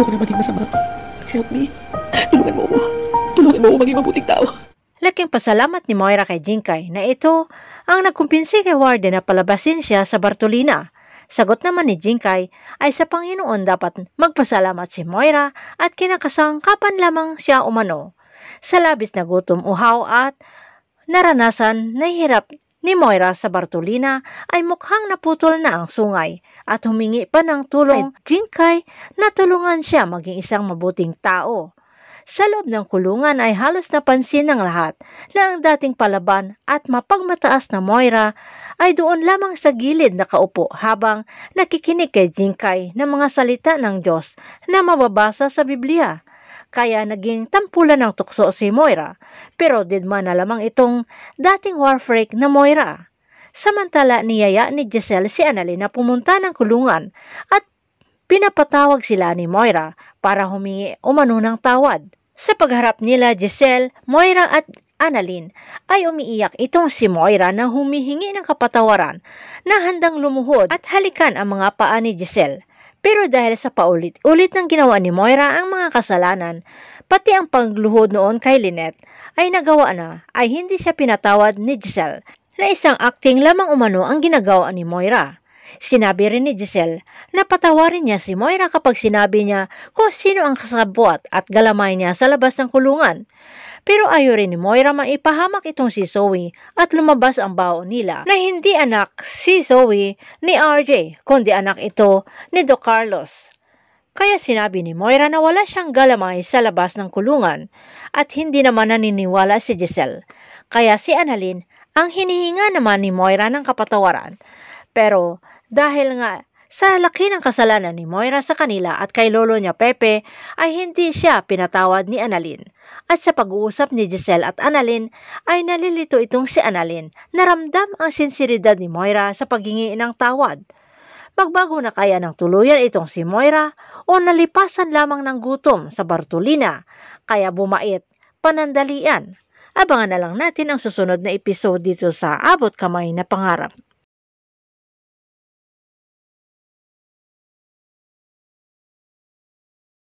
Ayoko na maging masama. Help me. Tulungan mo ako. Tulungan mo ako maging mabuting tao. Laking pasalamat ni Moira kay Jinkay na ito ang nagkumpinsi kay Warden na palabasin siya sa Bartolina. Sagot naman ni Jinkay ay sa Panginoon dapat magpasalamat si Moira at kinakasangkapan lamang siya umano. Sa labis na gutom, uhaw at naranasan na hirap ni Moira sa Bartolina ay mukhang naputol na ang sungay at humingi pa ng tulong kay Jinkay na tulungan siya maging isang mabuting tao. Sa loob ng kulungan ay halos napansin ng lahat na ang dating palaban at mapagmataas na Moira ay doon lamang sa gilid nakaupo habang nakikinig kay Jinkay ng mga salita ng Diyos na mababasa sa Biblia. Kaya naging tampulan ng tukso si Moira, pero didma na lamang itong dating war freak na Moira. Samantala niyaya ni Giselle si Annalyn na pumunta ng kulungan at pinapatawag sila ni Moira para humingi umano ng tawad. Sa pagharap nila Giselle, Moira at Annalyn ay umiiyak itong si Moira na humihingi ng kapatawaran na handang lumuhod at halikan ang mga paa ni Giselle. Pero dahil sa paulit-ulit ng ginawa ni Moira ang mga kasalanan, pati ang pagluhod noon kay Lynette ay nagawa na ay hindi siya pinatawad ni Giselle na isang acting lamang umano ang ginagawa ni Moira. Sinabi rin ni Giselle na patawarin niya si Moira kapag sinabi niya kung sino ang kasabwat at galamay niya sa labas ng kulungan. Pero ayaw rin ni Moira maipahamak itong si Zoe at lumabas ang baon nila na hindi anak si Zoe ni RJ kundi anak ito ni Doc Carlos. Kaya sinabi ni Moira na wala siyang galamay sa labas ng kulungan at hindi naman naniniwala si Giselle. Kaya si Annalyn ang hinihinga naman ni Moira ng kapatawaran. Pero dahil nga sa laki ng kasalanan ni Moira sa kanila at kay lolo niya Pepe ay hindi siya pinatawad ni Annalyn. At sa pag-uusap ni Giselle at Annalyn ay nalilito itong si Annalyn na ramdam ang sinseridad ni Moira sa paghingi ng tawad. Magbago na kaya ng tuluyan itong si Moira o nalipasan lamang ng gutom sa Bartolina kaya bumait panandalian? Abangan na lang natin ang susunod na episode dito sa Abot Kamay na Pangarap.